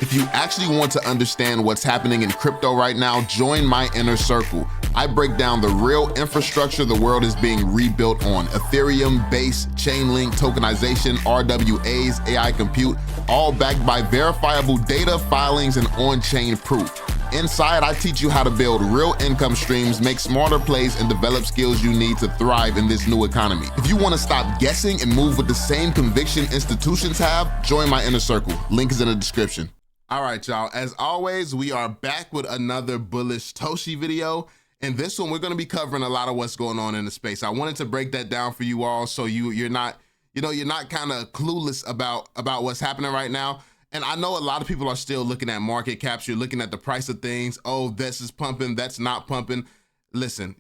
If you actually want to understand what's happening in crypto right now, join my inner circle. I break down the real infrastructure the world is being rebuilt on. Ethereum, Base, Chainlink, tokenization, RWAs, AI compute, all backed by verifiable data, filings, and on-chain proof. Inside, I teach you how to build real income streams, make smarter plays, and develop skills you need to thrive in this new economy. If you want to stop guessing and move with the same conviction institutions have, join my inner circle. Link is in the description. All right, y'all, as always, we are back with another bullish TOSHI video. And this one, we're going to be covering a lot of what's going on in the space. I wanted to break that down for you all so you're not kind of clueless about what's happening right now. And I know a lot of people are still looking at market caps. You're looking at the price of things. Oh, this is pumping, that's not pumping. Listen,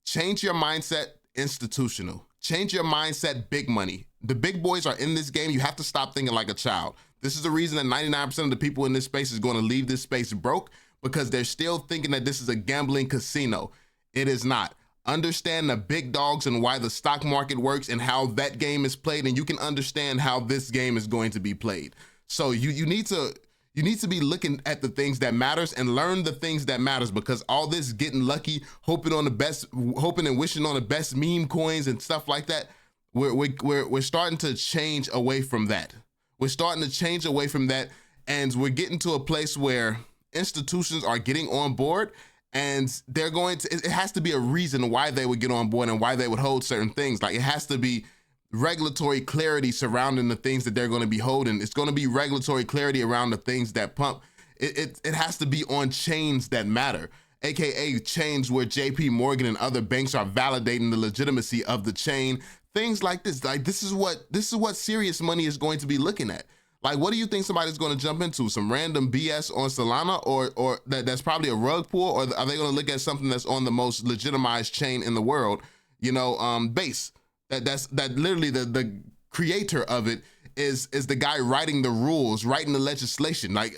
change your mindset institutional. Change your mindset big money. The big boys are in this game. You have to stop thinking like a child. This is the reason that 99% of the people in this space is going to leave this space broke, because they're still thinking that this is a gambling casino. It is not. Understand the big dogs and why the stock market works and how that game is played, and you can understand how this game is going to be played. So you need to be looking at the things that matters and learn the things that matters, because all this getting lucky, hoping and wishing on the best meme coins and stuff like that, we're starting to change away from that. We're starting to change away from that, and we're getting to a place where institutions are getting on board, and they're going to, it has to be a reason why they would get on board and why they would hold certain things. Like, it has to be regulatory clarity surrounding the things that they're going to be holding. It's going to be regulatory clarity around the things that pump. It has to be on chains that matter, aka chains where JP Morgan and other banks are validating the legitimacy of the chain. Things like this. Like, this is what serious money is going to be looking at. Like, what do you think somebody's going to jump into? Some random BS on Solana, or that's probably a rug pull, or are they going to look at something that's on the most legitimized chain in the world? Base. That literally the creator of it is the guy writing the rules, writing the legislation. Like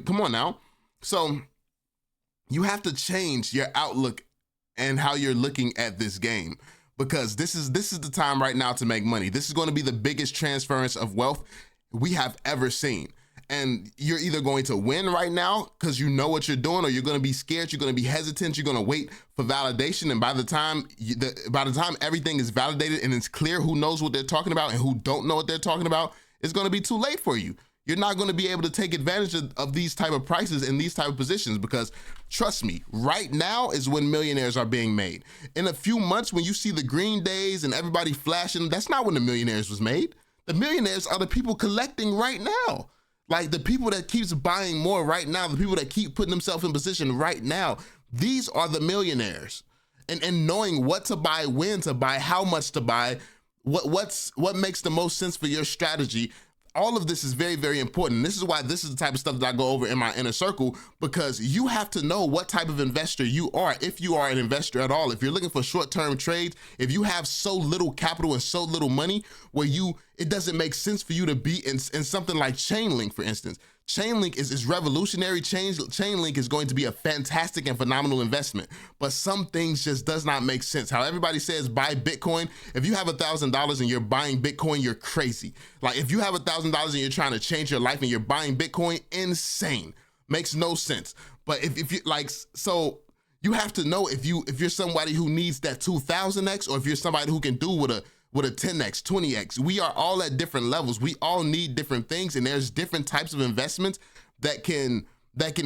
come on now. So you have to change your outlook and how you're looking at this game, because this is the time right now to make money. This is going to be the biggest transference of wealth we have ever seen. And you're either going to win right now because you know what you're doing, or you're going to be scared, you're going to be hesitant, you're going to wait for validation. And by the time everything is validated and it's clear who knows what they're talking about and who don't know what they're talking about, it's going to be too late for you. You're not going to be able to take advantage of these type of prices and these type of positions, because trust me, right now is when millionaires are being made. In a few months, when you see the green days and everybody flashing, that's not when the millionaires was made. The millionaires are the people collecting right now. Like, the people that keeps buying more right now, the people that keep putting themselves in position right now, these are the millionaires. And knowing what to buy, when to buy, how much to buy, what makes the most sense for your strategy. All of this is very, very important. This is why this is the type of stuff that I go over in my inner circle, because you have to know what type of investor you are, if you are an investor at all. If you're looking for short-term trades, if you have so little capital and so little money where it doesn't make sense for you to be in something like Chainlink, for instance. Chainlink is revolutionary. Chainlink is going to be a fantastic and phenomenal investment, but some things just does not make sense. How everybody says buy Bitcoin. If you have $1,000 and you're buying Bitcoin, you're crazy. Like, if you have $1,000 and you're trying to change your life and you're buying Bitcoin, insane. Makes no sense. But if you like, so you have to know if you're somebody who needs that 2000x, or if you're somebody who can do with a 10x, 20x. We are all at different levels. We all need different things, and there's different types of investments that can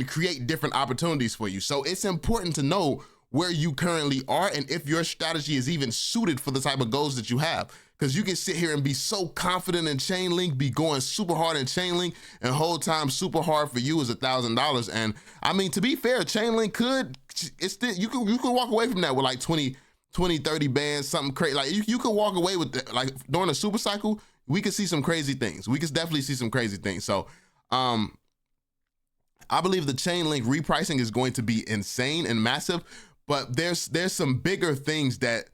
create different opportunities for you. So it's important to know where you currently are and if your strategy is even suited for the type of goals that you have. Because you can sit here and be so confident in Chainlink, be going super hard in Chainlink, and whole time super hard for you is $1,000. And I mean, to be fair, Chainlink you can walk away from that with like 20, 30 bands, something crazy. Like, you could walk away with that. Like, during a super cycle, we could see some crazy things. We could definitely see some crazy things. So I believe the Chainlink repricing is going to be insane and massive, but there's some bigger things that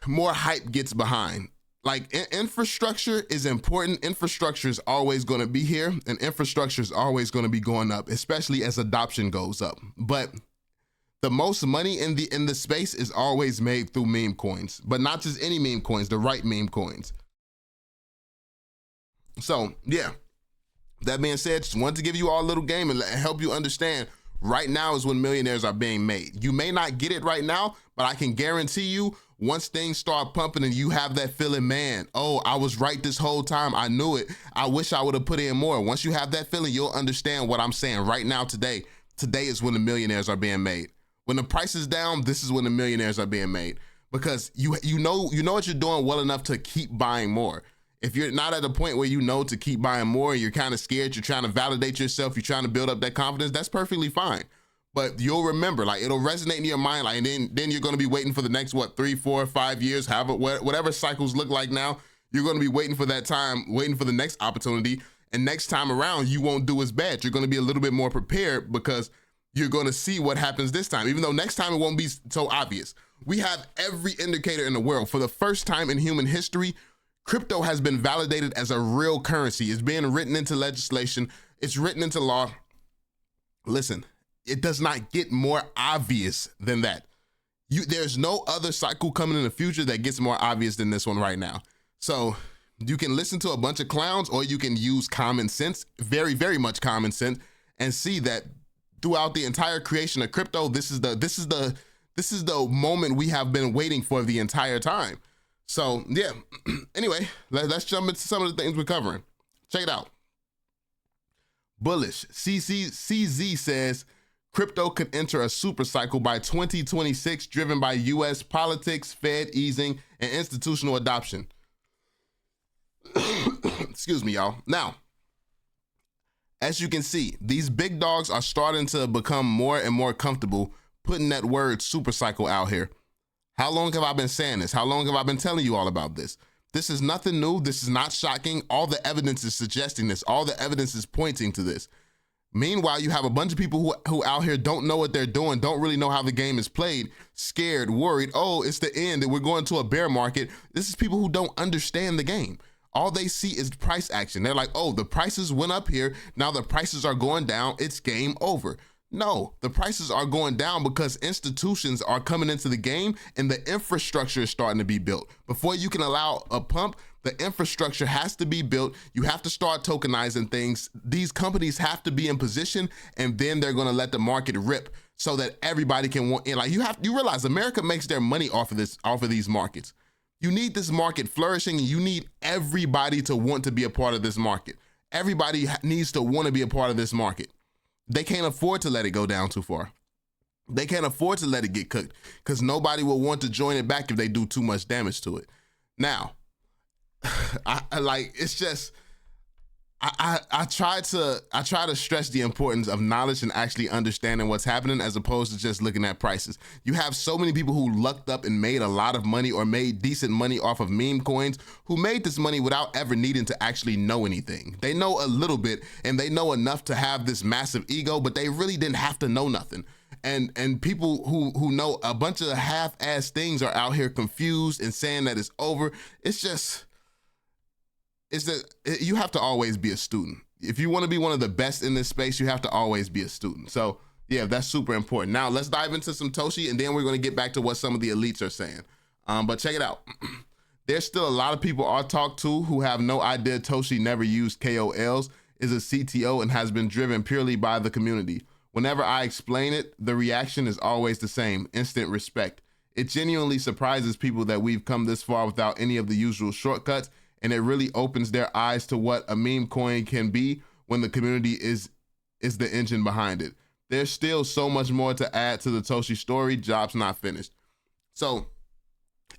more hype gets behind. Like, infrastructure is important. Infrastructure is always going to be here, and infrastructure is always going to be going up, especially as adoption goes up. But the most money in the space is always made through meme coins, but not just any meme coins, the right meme coins. So yeah, That being said, just wanted to give you all a little game and help you understand right now is when millionaires are being made. You may not get it right now, but I can guarantee you once things start pumping and you have that feeling, man, oh, I was right this whole time. I knew it. I wish I would have put in more. Once you have that feeling, you'll understand what I'm saying right now today. Today is when the millionaires are being made. When the price is down, this is when the millionaires are being made, because you know what you're doing well enough to keep buying more. If you're not at a point where you know to keep buying more and you're kind of scared, you're trying to validate yourself, you're trying to build up that confidence, that's perfectly fine. But you'll remember, like, it'll resonate in your mind, like, and then you're going to be waiting for the next, 3, 4, 5 years, whatever cycles look like now, you're going to be waiting for that time, waiting for the next opportunity. And next time around, you won't do as bad. You're going to be a little bit more prepared because you're going to see what happens this time, even though next time it won't be so obvious. We have every indicator in the world. For the first time in human history, crypto has been validated as a real currency. It's being written into legislation. It's written into law. Listen, it does not get more obvious than that. There's no other cycle coming in the future that gets more obvious than this one right now. So you can listen to a bunch of clowns, or you can use common sense, very, very much common sense, and see that throughout the entire creation of crypto, this is the moment we have been waiting for the entire time. So yeah, anyway, let's jump into some of the things we're covering. Check it out. Bullish. CZ says crypto could enter a super cycle by 2026, driven by US politics, Fed easing, and institutional adoption. Excuse me, y'all. Now, as you can see, these big dogs are starting to become more and more comfortable putting that word super cycle out here. How long have I been saying this? How long have I been telling you all about this? This is nothing new. This is not shocking. All the evidence is suggesting this. All the evidence is pointing to this. Meanwhile, you have a bunch of people who out here don't know what they're doing, don't really know how the game is played, scared, worried. Oh, it's the end and we're going to a bear market. This is people who don't understand the game. All they see is price action. They're like, oh, the prices went up here. Now the prices are going down. It's game over. No, the prices are going down because institutions are coming into the game and the infrastructure is starting to be built. Before you can allow a pump, the infrastructure has to be built. You have to start tokenizing things. These companies have to be in position, and then they're going to let the market rip so that everybody can want in. Like you realize America makes their money off of these markets. You need this market flourishing, and you need everybody to want to be a part of this market. Everybody needs to want to be a part of this market. They can't afford to let it go down too far. They can't afford to let it get cooked because nobody will want to join it back if they do too much damage to it. Now, I try to stress the importance of knowledge and actually understanding what's happening as opposed to just looking at prices. You have so many people who lucked up and made a lot of money or made decent money off of meme coins who made this money without ever needing to actually know anything. They know a little bit and they know enough to have this massive ego, but they really didn't have to know nothing. And people who know a bunch of half-ass things are out here confused and saying that it's over. You have to always be a student. If you want to be one of the best in this space, you have to always be a student. So yeah, that's super important. Now let's dive into some TOSHI, and then we're going to get back to what some of the elites are saying. But check it out. There's still a lot of people I talk to who have no idea TOSHI never used KOLs, is a CTO, and has been driven purely by the community. Whenever I explain it, the reaction is always the same: instant respect. It genuinely surprises people that we've come this far without any of the usual shortcuts, and it really opens their eyes to what a meme coin can be when the community is the engine behind it. There's still so much more to add to the TOSHI story. Job's not finished. So,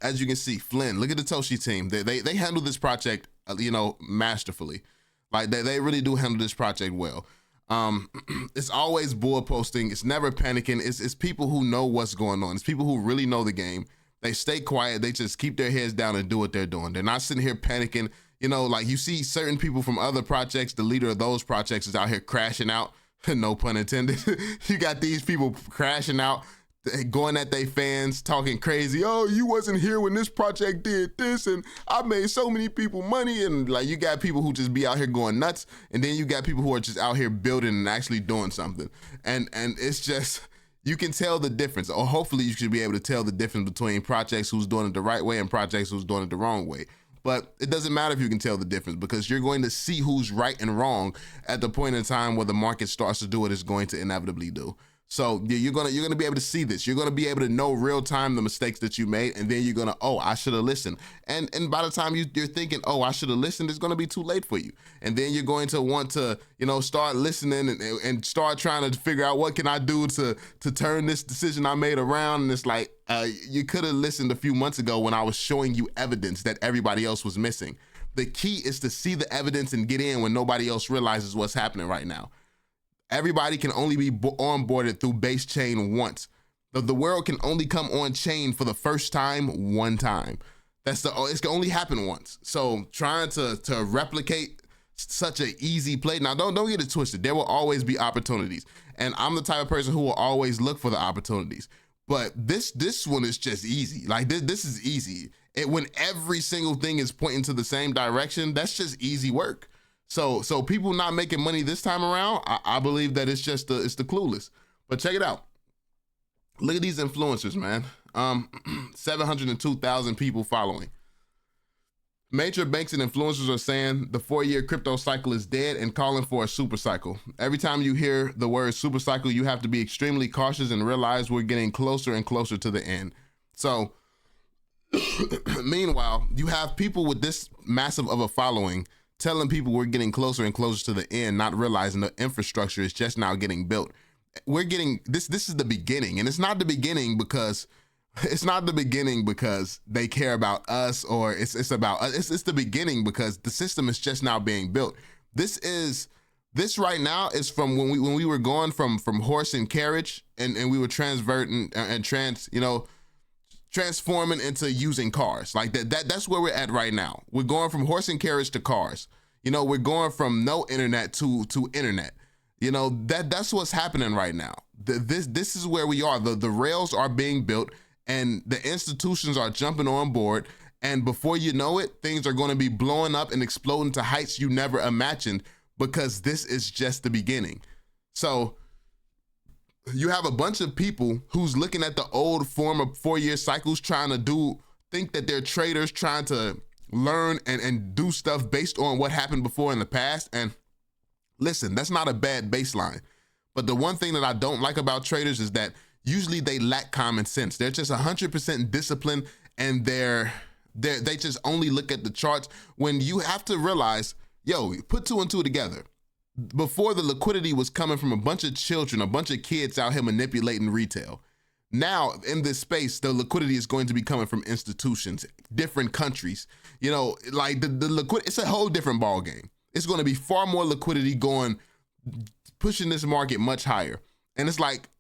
as you can see, Flynn, look at the TOSHI team. They handle this project, masterfully. Like they really do handle this project well. It's always bull posting. It's never panicking. It's people who know what's going on. It's people who really know the game. They stay quiet. They just keep their heads down and do what they're doing. They're not sitting here panicking. Like you see certain people from other projects, the leader of those projects is out here crashing out. No pun intended. You got these people crashing out, going at their fans, talking crazy. Oh, you wasn't here when this project did this, and I made so many people money. And like you got people who just be out here going nuts, and then you got people who are just out here building and actually doing something. And it's just, you can tell the difference, or hopefully you should be able to tell the difference between projects who's doing it the right way and projects who's doing it the wrong way. But it doesn't matter if you can tell the difference, because you're going to see who's right and wrong at the point in time where the market starts to do what it's going to inevitably do. So you're gonna be able to see this. You're gonna be able to know real time the mistakes that you made, and then you're gonna, oh, I should have listened. And by the time you're thinking, oh, I should have listened, it's gonna be too late for you. And then you're going to want to, start listening and start trying to figure out, what can I do to turn this decision I made around. And it's like, you could have listened a few months ago when I was showing you evidence that everybody else was missing. The key is to see the evidence and get in when nobody else realizes what's happening right now. Everybody can only be onboarded through base chain once. The world can only come on chain for the first time one time. It can only happen once. So trying to replicate such an easy play. Now don't get it twisted. There will always be opportunities, and I'm the type of person who will always look for the opportunities. But this one is just easy. Like this is easy. When every single thing is pointing to the same direction, that's just easy work. So people not making money this time around, I believe that it's the clueless. But check it out. Look at these influencers, man. 702,000 people following. Major banks and influencers are saying the 4-year crypto cycle is dead and calling for a super cycle. Every time you hear the word super cycle, you have to be extremely cautious and realize we're getting closer and closer to the end. So meanwhile, you have people with this massive of a following telling people we're getting closer and closer to the end, not realizing the infrastructure is just now getting built. We're getting this is the beginning, and it's not the beginning because they care about us, or it's about us. It's the beginning because the system is just now being built. This right now is from when we were going from horse and carriage, and we were transforming into using cars. Like that's where we're at right now. We're going from horse and carriage to cars. We're going from no internet to internet. That's what's happening right now. This is where we are. The rails are being built, and the institutions are jumping on board. And before you know it, things are going to be blowing up and exploding to heights you never imagined, because this is just the beginning. So you have a bunch of people who's looking at the old form of 4-year cycles, think that they're traders, trying to learn and do stuff based on what happened before in the past. And listen, that's not a bad baseline. But the one thing that I don't like about traders is that usually they lack common sense. They're just 100% disciplined, and they just only look at the charts, when you have to realize, put 2 and 2 together. Before, the liquidity was coming from a bunch of children, a bunch of kids out here manipulating retail. Now, in this space, the liquidity is going to be coming from institutions, different countries. Like the liquidity, it's a whole different ball game. It's going to be far more liquidity pushing this market much higher. And it's like,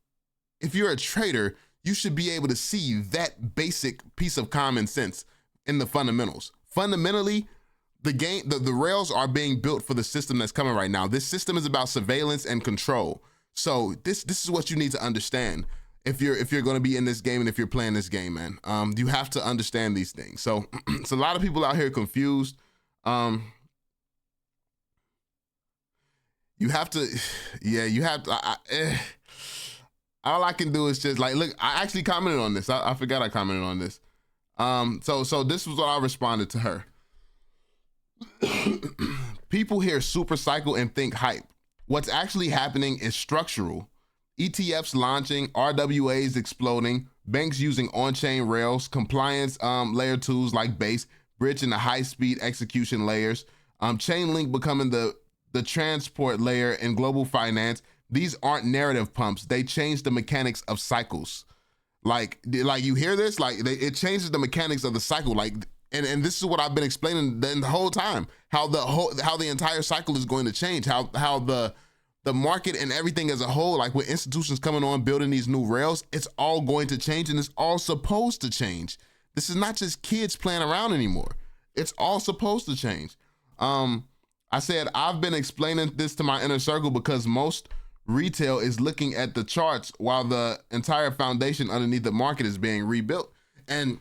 if you're a trader, you should be able to see that basic piece of common sense in the fundamentals. Fundamentally, the rails are being built for the system that's coming right now. This system is about surveillance and control. So this is what you need to understand if you're going to be in this game, and if you're playing this game, man. You have to understand these things. So it's a lot of people out here confused. You have to, all I can do is just look, I actually commented on this. I forgot I commented on this. So this was what I responded to her. People hear super cycle and think hype. What's actually happening is structural. ETFs launching, RWAs exploding, banks using on-chain rails, compliance layer 2s like Base, bridge into high-speed execution layers, Chainlink becoming the transport layer in global finance. These aren't narrative pumps. They change the mechanics of cycles. Like you hear this? It changes the mechanics of the cycle. And this is what I've been explaining the whole time, how the entire cycle is going to change, how the market and everything as a whole, like with institutions coming on, building these new rails, it's all going to change, and it's all supposed to change. This is not just kids playing around anymore. It's all supposed to change. I said, I've been explaining this to my inner circle because most retail is looking at the charts while the entire foundation underneath the market is being rebuilt. And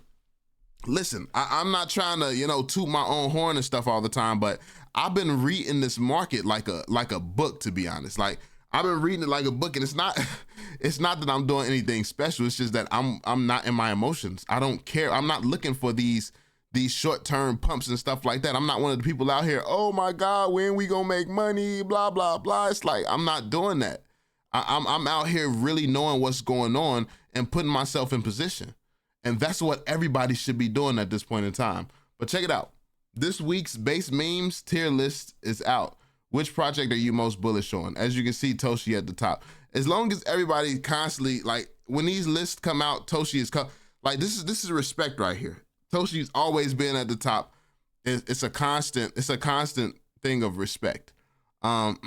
listen, I'm not trying to, toot my own horn and stuff all the time, but I've been reading this market like a book, to be honest. Like, I've been reading it like a book, and it's not that I'm doing anything special. It's just that I'm not in my emotions. I don't care. I'm not looking for these these short-term pumps and stuff like that. I'm not one of the people out here, oh my God, when we gonna make money, blah, blah, blah. It's like, I'm not doing that. I'm out here really knowing what's going on and putting myself in position. And that's what everybody should be doing at this point in time. But check it out. This week's base memes tier list is out. Which project are you most bullish on? As you can see, TOSHI at the top. As long as everybody constantly, like when these lists come out, TOSHI is like, this is respect right here. TOSHI's always been at the top. It's a constant thing of respect. And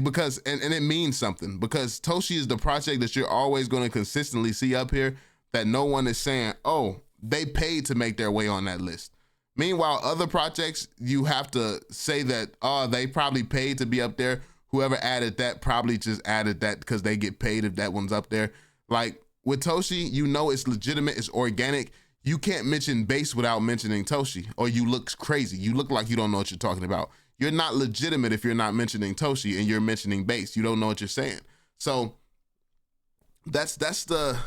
because it means something, because TOSHI is the project that you're always going to consistently see up here that no one is saying, oh, they paid to make their way on that list. Meanwhile, other projects, you have to say that, oh, they probably paid to be up there. Whoever added that probably just added that because they get paid if that one's up there. Like with TOSHI, you know it's legitimate, it's organic. You can't mention base without mentioning TOSHI, or you look crazy. You look like you don't know what you're talking about. You're not legitimate if you're not mentioning TOSHI and you're mentioning base. You don't know what you're saying. So that's the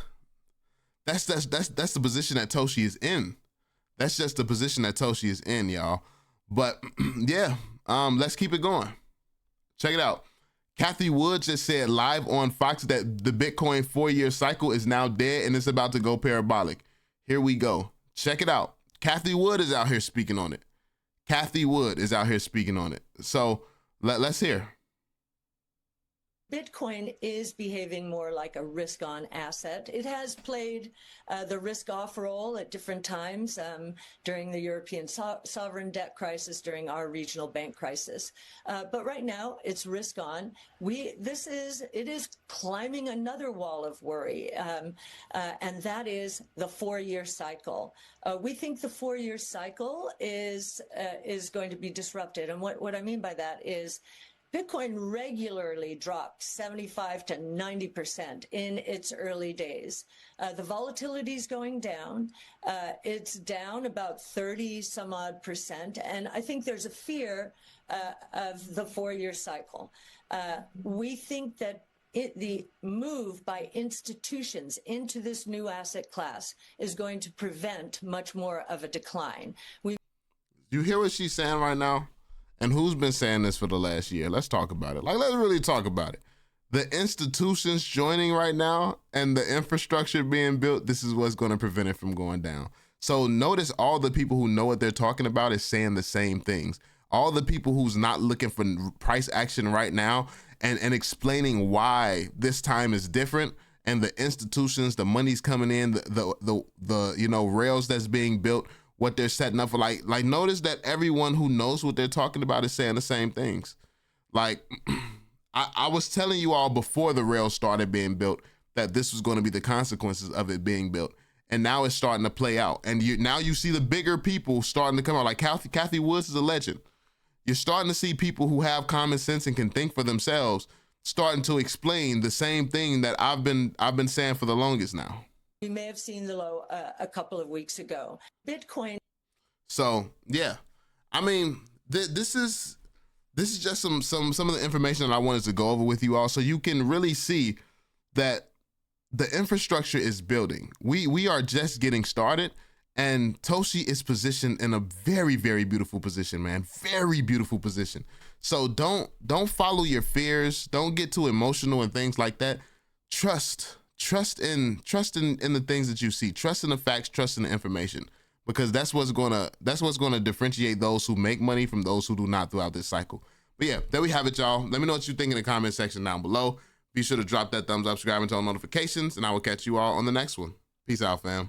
position that TOSHI is in. That's just the position that TOSHI is in, y'all. But yeah, let's keep it going. Check it out. Cathie Wood just said live on Fox that the Bitcoin 4-year cycle is now dead and it's about to go parabolic. Here we go. Check it out. Cathie Wood is out here speaking on it. Cathie Wood is out here speaking on it. So let's hear. Bitcoin is behaving more like a risk-on asset. It has played the risk-off role at different times during the European sovereign debt crisis, during our regional bank crisis. But right now, it's risk-on. It is climbing another wall of worry, and that is the 4-year cycle. We think the 4-year cycle is going to be disrupted, and what I mean by that is Bitcoin regularly dropped 75 to 90% in its early days. The volatility is going down. It's down about 30 some odd percent. And I think there's a fear of the 4-year cycle. We think that the move by institutions into this new asset class is going to prevent much more of a decline. You hear what she's saying right now? And who's been saying this for the last year? Let's talk about it. Like, let's really talk about it. The institutions joining right now and the infrastructure being built, this is what's going to prevent it from going down. So notice all the people who know what they're talking about is saying the same things. All the people who's not looking for price action right now and explaining why this time is different, and the institutions, the money's coming in, the rails that's being built, what they're setting up for, like notice that everyone who knows what they're talking about is saying the same things. Like I was telling you all before the rails started being built that this was going to be the consequences of it being built. And now it's starting to play out. And now you see the bigger people starting to come out. Like Cathie Wood is a legend. You're starting to see people who have common sense and can think for themselves starting to explain the same thing that I've been saying for the longest now. You may have seen the low a couple of weeks ago. Bitcoin. So yeah, I mean, this is just some of the information that I wanted to go over with you all, so you can really see that the infrastructure is building. We are just getting started, and TOSHI is positioned in a very, very beautiful position, man. Very beautiful position. So don't follow your fears. Don't get too emotional and things like that. Trust in the things that you see. Trust in the facts, trust in the information, because that's what's gonna differentiate those who make money from those who do not throughout this cycle. But yeah, there we have it, y'all. Let me know what you think in the comment section down below. Be sure to drop that thumbs up, subscribe, and turn on notifications, and I will catch you all on the next one. Peace out, fam.